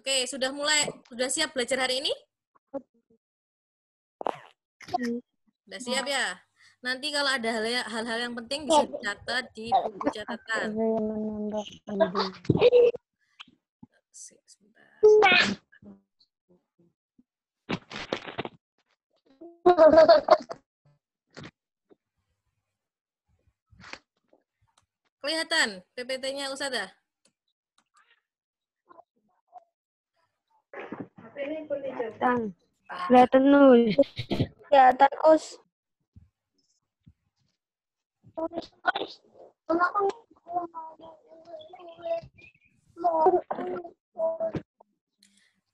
Oke, sudah siap belajar hari ini? Sudah siap ya? Nanti kalau ada hal-hal yang penting bisa dicatat di buku catatan. Sebentar. Kelihatan PPT-nya Ustazah? Kelihatan nulis. Kelihatan us.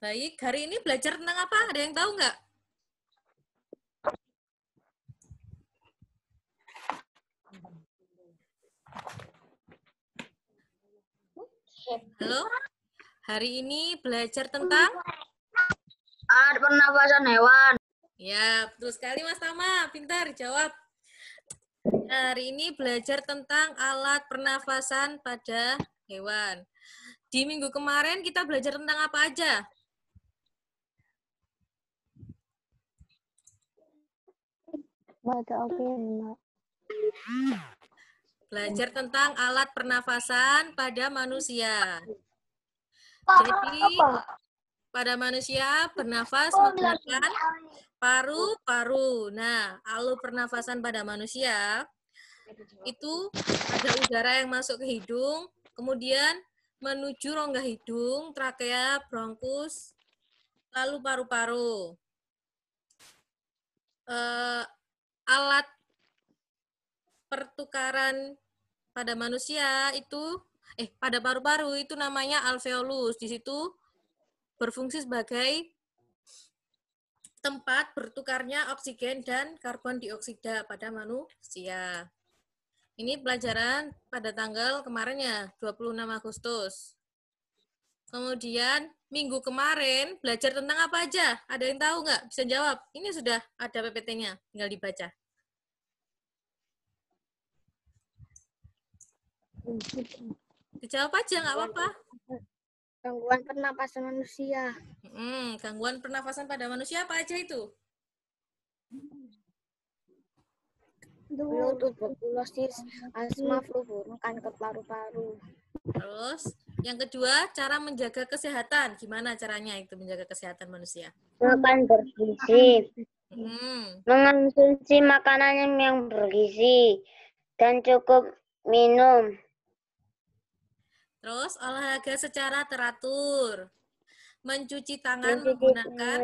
Baik, hari ini belajar tentang apa? Ada yang tahu nggak? Halo? Hari ini belajar tentang? Alat pernafasan hewan. Ya, betul sekali Mas Tama. Pintar, jawab. Hari ini belajar tentang alat pernafasan pada hewan. Di minggu kemarin kita belajar tentang apa aja? Belajar tentang alat pernafasan pada manusia. Jadi, pada manusia bernafas menggunakan paru-paru. Nah, alur pernafasan pada manusia itu ada udara yang masuk ke hidung, kemudian menuju rongga hidung, trakea, bronkus, lalu paru-paru. Alat pertukaran pada manusia itu, pada paru-paru itu namanya alveolus. Di situ berfungsi sebagai tempat bertukarnya oksigen dan karbon dioksida pada manusia. Ini pelajaran pada tanggal kemarin ya, 26 Agustus. Kemudian minggu kemarin belajar tentang apa aja? Ada yang tahu nggak? Bisa jawab. Ini sudah ada PPT-nya, tinggal dibaca. Dijawab aja, nggak apa-apa. Gangguan pernapasan manusia. Gangguan pernafasan pada manusia apa aja itu? Flu, tuberkulosis, asma, flu burung, kanker paru-paru. Terus, yang kedua, cara menjaga kesehatan. Gimana caranya itu menjaga kesehatan manusia? Makan bergizi. Mengonsumsi makanan yang bergizi dan cukup minum. Terus, olahraga secara teratur. Mencuci tangan menggunakan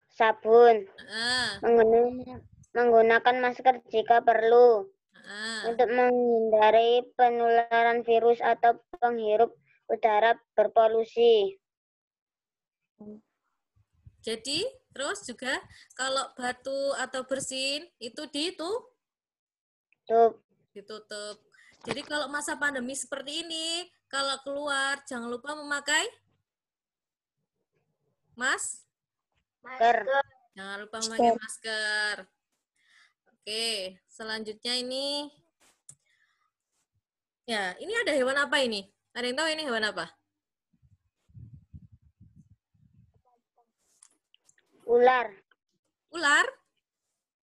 sabun. Menggunakan masker jika perlu. Untuk menghindari penularan virus atau penghirup udara berpolusi. Jadi, terus juga kalau batu atau bersin itu ditutup. Jadi kalau masa pandemi seperti ini, kalau keluar jangan lupa memakai masker. Jangan lupa memakai masker. Oke, selanjutnya ini ya, ini ada hewan apa ini? Ada yang tahu ini hewan apa? Ular. Ular?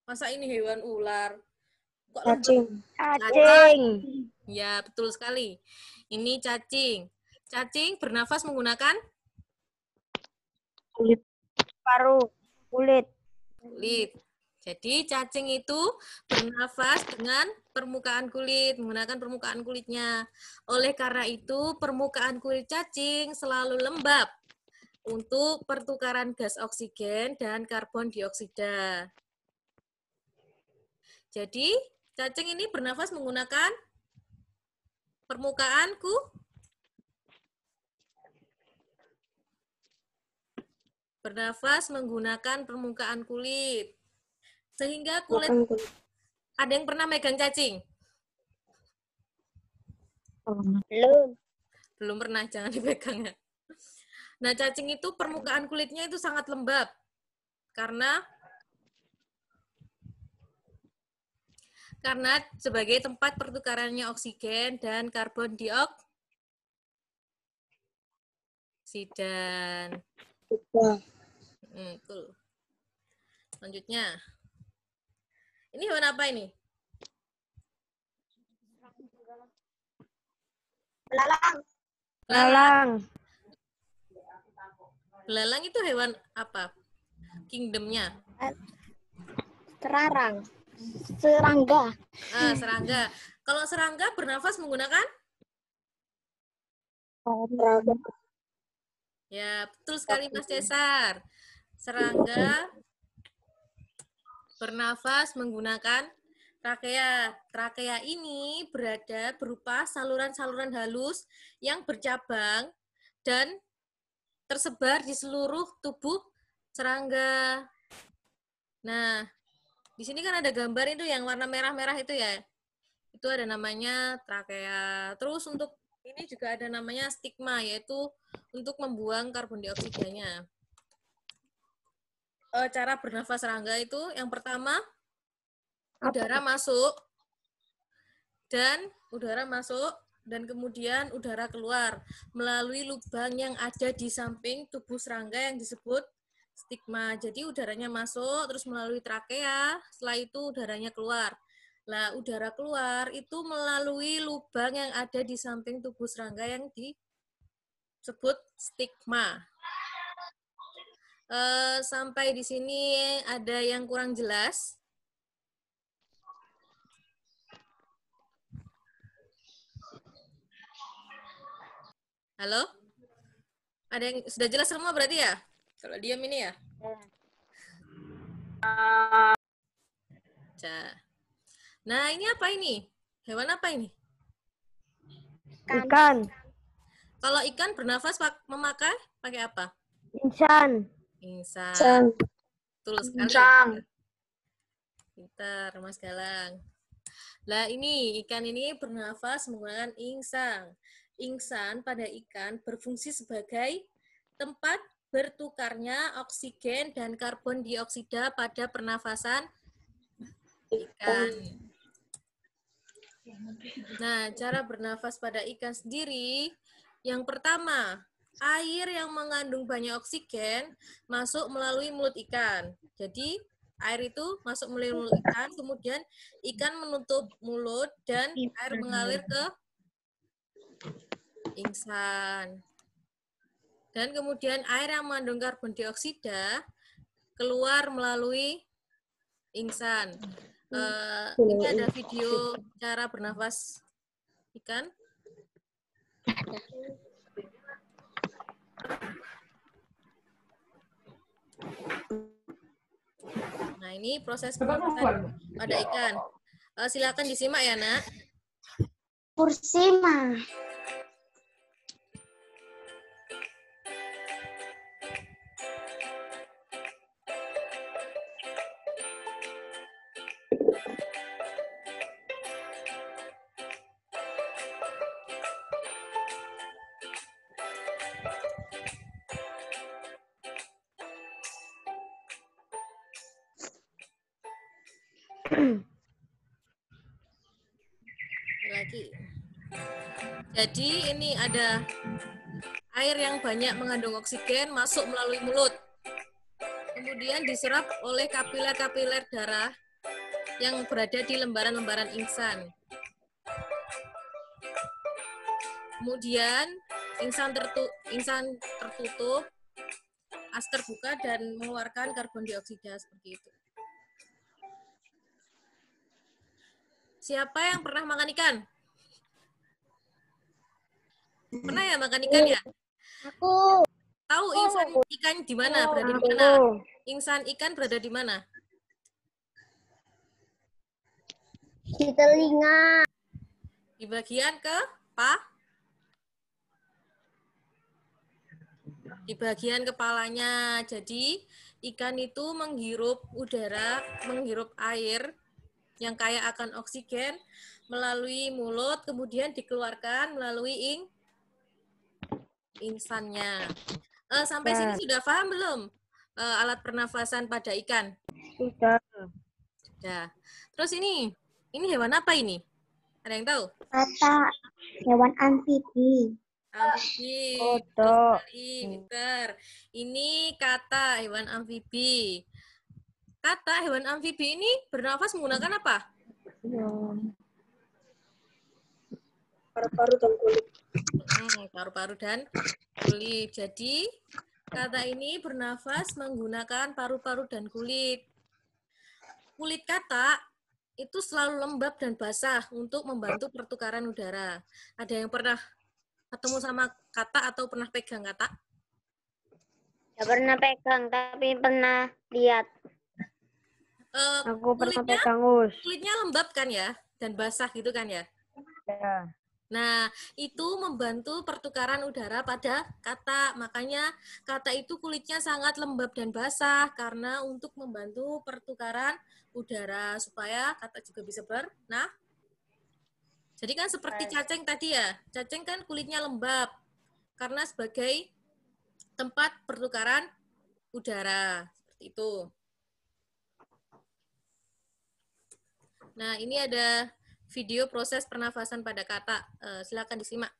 Masa ini hewan ular? Kok Cacing. Ya, betul sekali. Ini cacing. Cacing bernafas menggunakan Kulit. Paru. Kulit. Jadi cacing itu bernafas dengan permukaan kulit, menggunakan permukaan kulitnya. Oleh karena itu, permukaan kulit cacing selalu lembab untuk pertukaran gas oksigen dan karbon dioksida. Jadi, cacing ini bernafas menggunakan permukaan bernafas menggunakan permukaan kulit. Sehingga kulit, ada yang pernah megang cacing? Belum pernah, jangan dipegang ya. Nah, cacing itu permukaan kulitnya itu sangat lembab. Karena sebagai tempat pertukarannya oksigen dan karbon dioksida. Tuh. Selanjutnya. Ini hewan apa ini? Belalang. Belalang. Belalang itu hewan apa? Kingdomnya? Serangga. Serangga. Kalau serangga bernafas menggunakan? Ya, betul sekali Mas Cesar. Serangga bernafas menggunakan trakea. Trakea ini berupa saluran-saluran halus yang bercabang dan tersebar di seluruh tubuh serangga. Nah, di sini kan ada gambar itu yang warna merah-merah itu ya. Itu ada namanya trakea. Terus untuk ini juga ada namanya stigma, yaitu untuk membuang karbon dioksidanya. Cara bernafas serangga itu yang pertama udara masuk dan kemudian udara keluar melalui lubang yang ada di samping tubuh serangga yang disebut stigma. Jadi udaranya masuk terus melalui trakea, setelah itu udaranya keluar. Nah, udara keluar itu melalui lubang yang ada di samping tubuh serangga yang disebut stigma. Sampai di sini ada yang kurang jelas? Halo? Ada yang sudah jelas semua berarti ya? Kalau diam ini ya? Nah, ini apa ini? Hewan apa ini? Ikan. Kalau ikan bernafas pakai apa? Insan. Insang. Betul sekali. Pintar, Mas Galang. Nah, ini ikan ini bernafas menggunakan insang. Insang pada ikan berfungsi sebagai tempat bertukarnya oksigen dan karbon dioksida pada pernafasan ikan. Nah, cara bernafas pada ikan sendiri, yang pertama, air yang mengandung banyak oksigen masuk melalui mulut ikan. Jadi, air itu masuk melalui mulut ikan, kemudian ikan menutup mulut dan air mengalir ke insang. Dan kemudian air yang mengandung karbon dioksida keluar melalui insang. Ini ada video cara bernafas ikan. Nah, ini proses pernafasan pada ikan. Silakan disimak ya, Nak. Pursima. Lagi. Jadi ini ada air yang banyak mengandung oksigen masuk melalui mulut. Kemudian diserap oleh kapiler-kapiler darah yang berada di lembaran-lembaran insang. Kemudian insang tertutup, as terbuka dan mengeluarkan karbon dioksida seperti itu. Siapa yang pernah makan ikan? Pernah ya makan ikan ya? Aku. Tahu insan ikan di mana? Berada di mana? Insan ikan berada di mana? Di telinga. Di bagian di bagian kepalanya. Jadi ikan itu menghirup udara, menghirup air yang kaya akan oksigen melalui mulut, kemudian dikeluarkan melalui insannya. Sampai sini sudah paham belum alat pernafasan pada ikan? Sudah. Sudah. Terus ini Ini hewan apa ini? Ada yang tahu? Kata hewan amfibi. Amfibi, betul Kodok. sekali, pintar. Ini kata hewan amfibi. Kata hewan amfibi ini bernafas menggunakan apa? Paru-paru dan kulit. Paru-paru dan kulit. Jadi, kata ini bernafas menggunakan paru-paru dan kulit. Kulit kata itu selalu lembab dan basah untuk membantu pertukaran udara. Ada yang pernah ketemu sama kata atau pernah pegang kata? Gak pernah pegang, tapi pernah lihat. Aku pernah Kulitnya, pegang, Us. kulitnya lembab kan ya? Dan basah gitu kan ya? Ya. Nah, itu membantu pertukaran udara pada kata. Makanya kata itu kulitnya sangat lembab dan basah karena untuk membantu pertukaran udara supaya kata juga bisa bernafas. Jadi kan seperti cacing tadi ya. Cacing kan kulitnya lembab karena sebagai tempat pertukaran udara. Seperti itu. Nah, ini ada video proses pernafasan pada kata. Silakan disimak.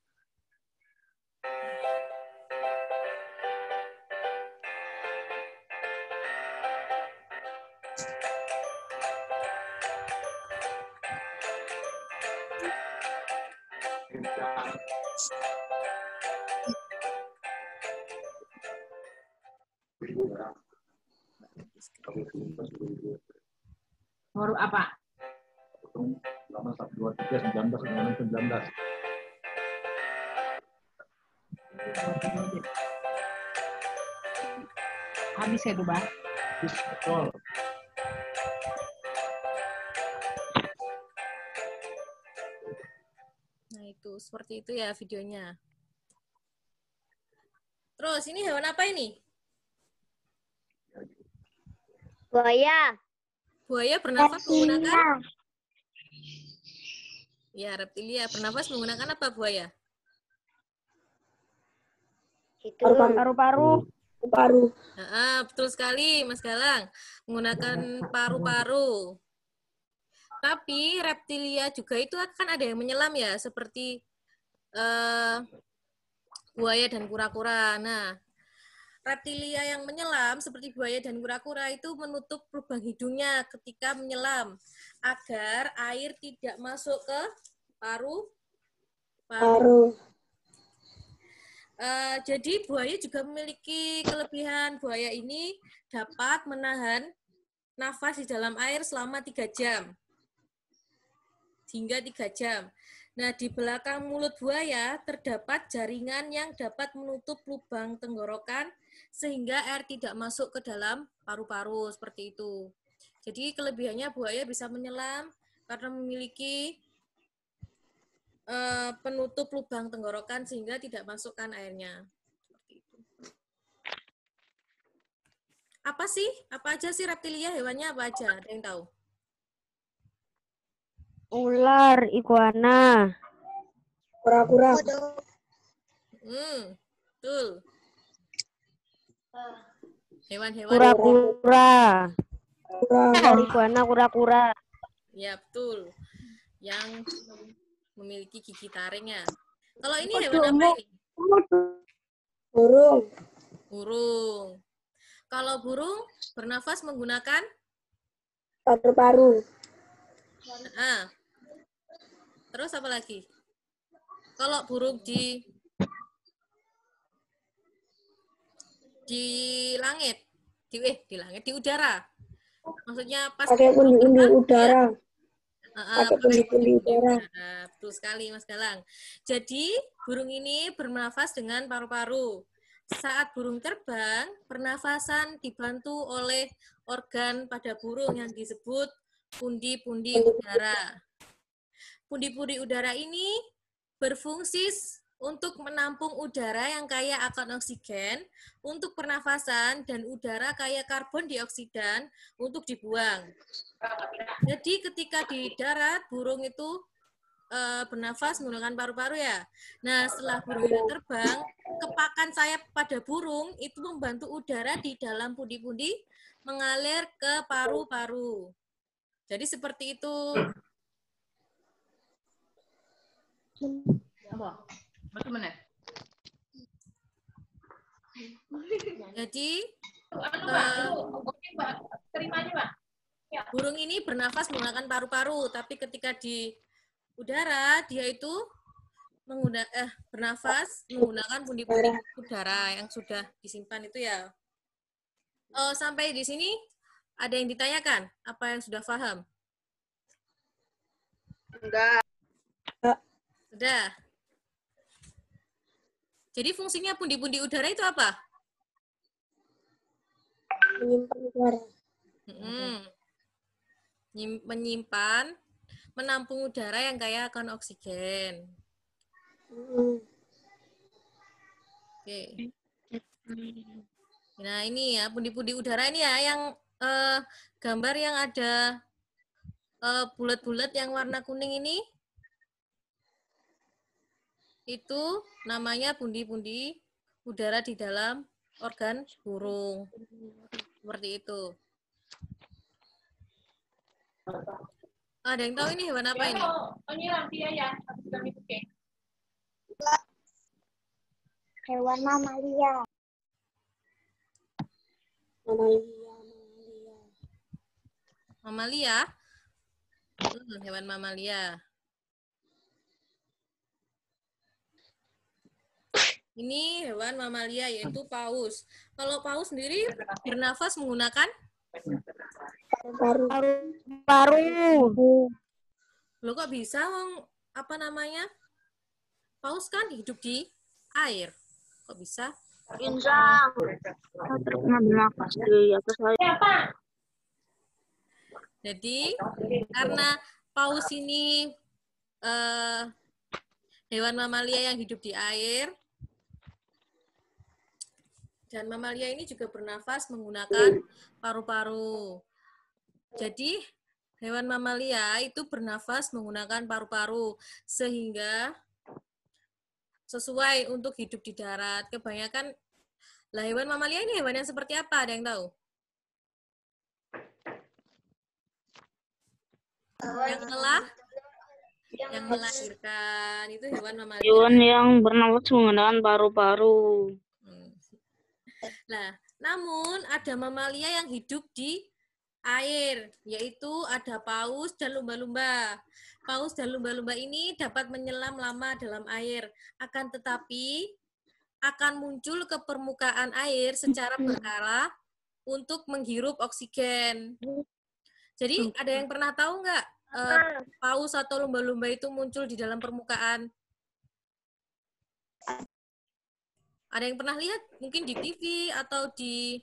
Huruf apa? 1, 2, 3, 19, 19. Habis ya tuh, Bang? Betul. Nah, itu seperti itu ya videonya. Terus ini hewan apa ini? Buaya. Buaya bernafas menggunakan Reptilia. ya reptilia. Bernafas menggunakan apa buaya? Paru-paru. Paru. Betul sekali, Mas Galang. Menggunakan paru-paru. Tapi reptilia juga itu kan ada yang menyelam ya, seperti buaya dan kura-kura. Nah, reptilia yang menyelam seperti buaya dan kura-kura itu menutup lubang hidungnya ketika menyelam agar air tidak masuk ke paru. Jadi buaya juga memiliki kelebihan. Buaya ini dapat menahan nafas di dalam air selama 3 jam. Hingga 3 jam. Nah, di belakang mulut buaya terdapat jaringan yang dapat menutup lubang tenggorokan sehingga air tidak masuk ke dalam paru-paru, seperti itu. Jadi kelebihannya buaya bisa menyelam karena memiliki penutup lubang tenggorokan sehingga tidak masukkan airnya. Seperti itu. Apa sih? Apa aja sih reptilia? Hewannya apa aja? Ada yang tahu? Ular, iguana. Kura-kura. Betul. Hewan-hewan. Kura-kura. Iguana, kura-kura. Ya, betul. Yang memiliki gigi taringnya. Kalau ini hewan apa ini? Burung. Burung. Kalau burung bernafas menggunakan Paru-paru. Terus apa lagi? Kalau burung di langit, di udara. Maksudnya pas Pakai pundi-pundi udara. pakai pundi-pundi udara. Betul sekali, Mas Galang. Jadi, burung ini bernafas dengan paru-paru. Saat burung terbang, pernafasan dibantu oleh organ pada burung yang disebut pundi-pundi udara. Pundi-pundi udara ini berfungsi untuk menampung udara yang kaya akan oksigen untuk pernafasan dan udara kaya karbon dioksida untuk dibuang. Jadi ketika di darat, burung itu bernafas menggunakan paru-paru ya. Nah, setelah burung itu terbang, kepakan sayap pada burung itu membantu udara di dalam pundi-pundi mengalir ke paru-paru. Jadi seperti itu. Apa? Betul mana? Jadi Anu, Pak, itu oke, Pak. Terima aja, Pak. burung ini bernafas menggunakan paru-paru, tapi ketika di udara dia itu bernafas menggunakan pundi-pundi udara yang sudah disimpan itu ya. Sampai di sini ada yang ditanyakan? Apa yang sudah paham? Enggak. Sudah. Jadi fungsinya pundi-pundi udara itu apa? Menyimpan udara. Menyimpan, menampung udara yang kaya akan oksigen. Oke. Nah ini ya pundi-pundi udara ini ya yang gambar yang ada bulat-bulat yang warna kuning ini itu namanya pundi-pundi udara di dalam organ burung. Seperti itu. Ada yang tahu ini hewan apa ini? Hewan mamalia. Mamalia? Hewan mamalia. Ini hewan mamalia yaitu paus. Kalau paus sendiri bernafas menggunakan Paru. Loh kok bisa apa namanya? Paus kan hidup di air. Kok bisa? Insang. Ngambil nafas di atas air. Jadi karena paus ini hewan mamalia yang hidup di air, dan mamalia ini juga bernafas menggunakan paru-paru. Jadi hewan mamalia itu bernafas menggunakan paru-paru sehingga sesuai untuk hidup di darat. Kebanyakan lah hewan mamalia ini hewan yang seperti apa? Ada yang tahu? Yang melahirkan itu hewan mamalia. Hewan yang bernafas menggunakan paru-paru. Nah, namun ada mamalia yang hidup di air, yaitu ada paus dan lumba-lumba. Paus dan lumba-lumba ini dapat menyelam lama dalam air, akan tetapi akan muncul ke permukaan air secara berkala untuk menghirup oksigen. Jadi ada yang pernah tahu nggak paus atau lumba-lumba itu muncul di dalam permukaan? Ada yang pernah lihat? Mungkin di TV atau di...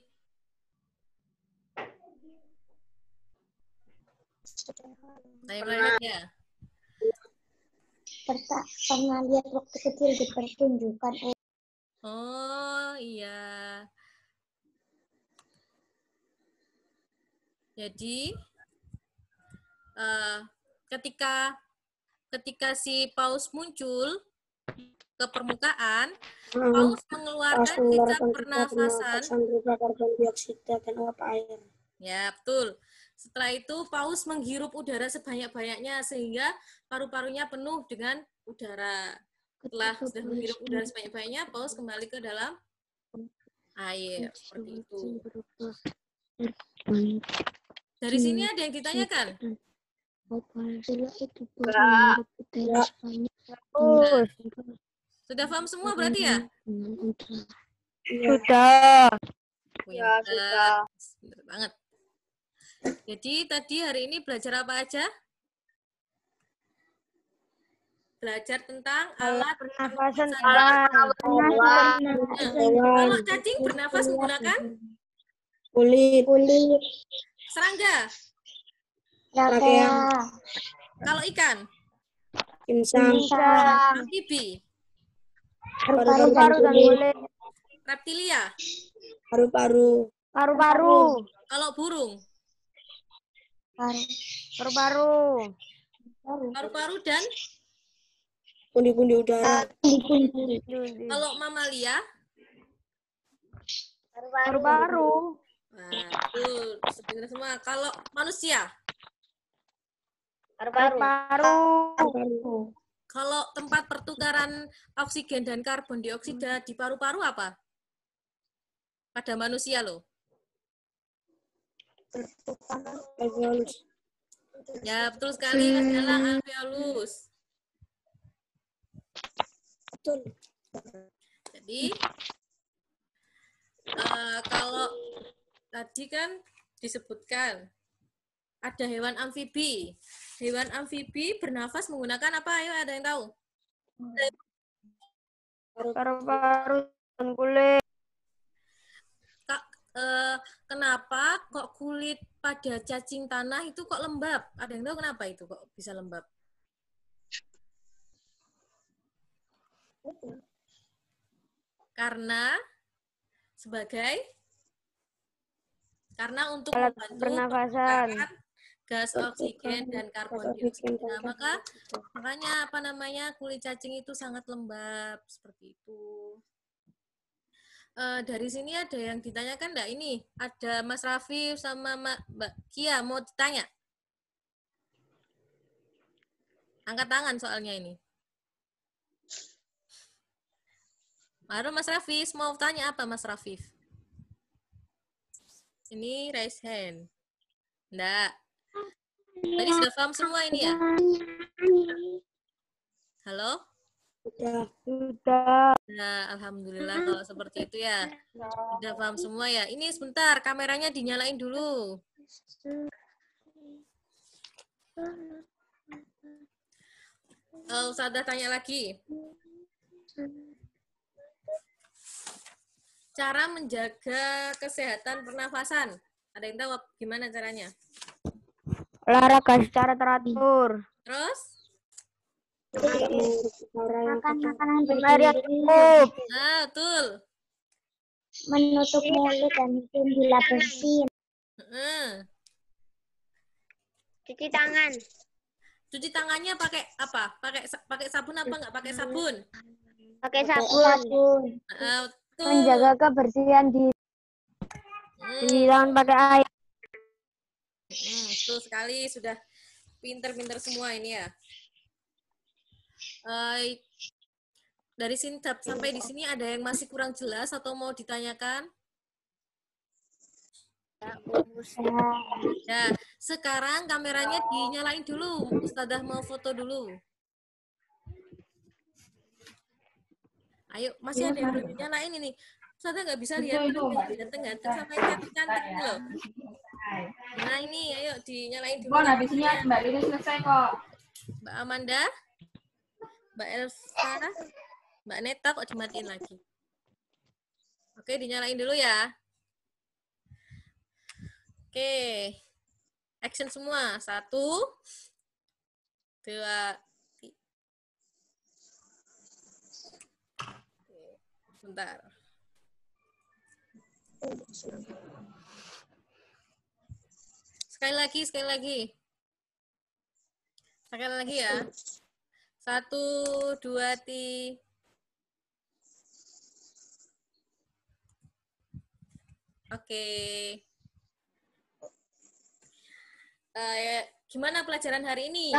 Saya pernah lihat ya? Pernah lihat waktu kecil di pertunjukan. Oh, iya. Jadi, ketika si paus muncul ke permukaan, paus mengeluarkan sisa pernafasan. Karbon dioksida dan uap air. Ya, betul. Setelah itu, paus menghirup udara sebanyak-banyaknya sehingga paru-parunya penuh dengan udara. Setelah sudah menghirup udara sebanyak-banyaknya, paus kembali ke dalam air. Seperti itu. Dari sini ada yang ditanyakan? Sudah paham semua berarti ya? Sudah. Ya, sudah. Benar banget. Jadi tadi hari ini belajar apa aja? Belajar tentang alat Pernafasan hewan. Kalau cacing bernafas menggunakan Kulit. serangga. Kalau ikan, Insang. amfibi, Paru-paru dan kulit. reptilia. Paru-paru. Paru-paru. Kalau burung, Paru-paru. paru-paru dan Pundi-pundi udara. kalau mamalia, Paru-paru. nah, betul, sebenarnya semua. Kalau manusia, Paru-paru. Kalau tempat pertukaran oksigen dan karbon dioksida di paru-paru apa? Pada manusia loh. Alveolus. Ya, betul sekali Mas Galang, alveolus. Betul. Jadi, kalau tadi kan disebutkan ada hewan amfibi. Hewan amfibi bernafas menggunakan apa? Ayo, ada yang tahu? Paru-paru dan kulit. Kenapa kok kulit pada cacing tanah itu kok lembab? Ada yang tahu kenapa itu kok bisa lembab? Karena untuk Alat membantu pernafasan. pertukaran gas oksigen dan karbon dioksida. Makanya kulit cacing itu sangat lembab seperti itu. Dari sini ada yang ditanyakan enggak? Ini ada Mas Raffi sama Mbak Kia mau ditanya. Angkat tangan soalnya ini. Baru Mas Rafif mau tanya apa Mas Rafif? Ini raise hand. Enggak. Tadi sudah paham semua ini ya? Halo? Sudah. Nah, alhamdulillah kalau seperti itu ya. Sudah paham semua ya. Ini sebentar, kameranya dinyalain dulu. Ustazah tanya lagi. Cara menjaga kesehatan pernafasan. Ada yang tahu gimana caranya? Olahraga secara teratur. Terus? Makan makanan Maria cukup. Nah, betul. menutup mulut dan hidung bila bersin. Cuci tangan. Cuci tangannya pakai apa? Pakai sabun apa enggak pakai sabun? Pakai sabun. Betul. Menjaga kebersihan di tangan pakai air. Betul sekali, sudah pinter-pinter semua ini ya. Dari sini sampai di sini ada yang masih kurang jelas atau mau ditanyakan? Ya, sekarang kameranya dinyalain dulu. Ustazah mau foto dulu. Ayo, masih ada yang belum dinyalain ini. Ustazah nggak bisa lihat ganteng-ganteng sama yang cantik-cantik ini loh. Nah ini, ayo dinyalain dulu. Habis ini Mbak Riri selesai kok. Mbak Amanda, Mbak Elsa, Mbak Neta kok dimatiin lagi. Oke, dinyalain dulu ya. Oke, action semua. 1, 2, 3. Bentar. Sekali lagi. Sekali lagi ya. 1, 2, 3. Oke. Gimana pelajaran hari ini?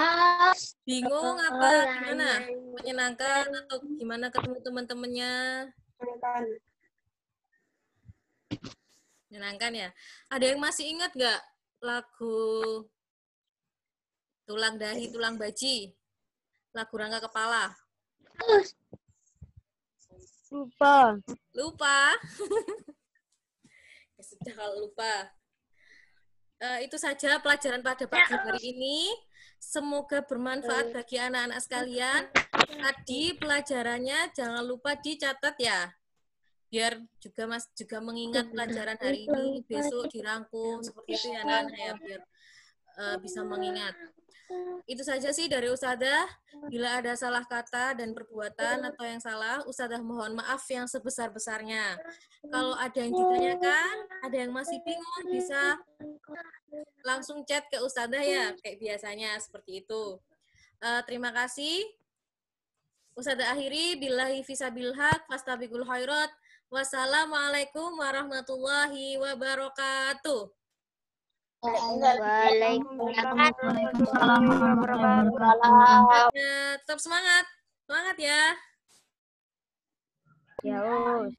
Bingung apa gimana? Menyenangkan atau gimana ketemu teman-temannya? Menyenangkan ya. Ada yang masih ingat nggak lagu Tulang Dahi Tulang Baji? Lagu Rangga Kepala? Lupa. Ya sudah kalau lupa. Itu saja pelajaran pada pagi hari ini. Semoga bermanfaat bagi anak-anak sekalian. Tadi pelajarannya jangan lupa dicatat ya. Biar juga Mas juga mengingat pelajaran hari ini, besok dirangkum seperti itu ya anak-anak ya, biar bisa mengingat. Itu saja sih dari Ustazah. Bila ada salah kata dan perbuatan atau yang salah, Ustazah mohon maaf yang sebesar-besarnya. Kalau ada yang ditanyakan, ada yang masih bingung, bisa langsung chat ke Ustazah ya, kayak biasanya seperti itu. Terima kasih. Ustazah akhiri, billahi fisabil haq, fastabiqul khairat. Wassalamualaikum warahmatullahi wabarakatuh. Waalaikumsalam warahmatullahi wabarakatuh. Ya, tetap semangat. Semangat ya. Ya, Us.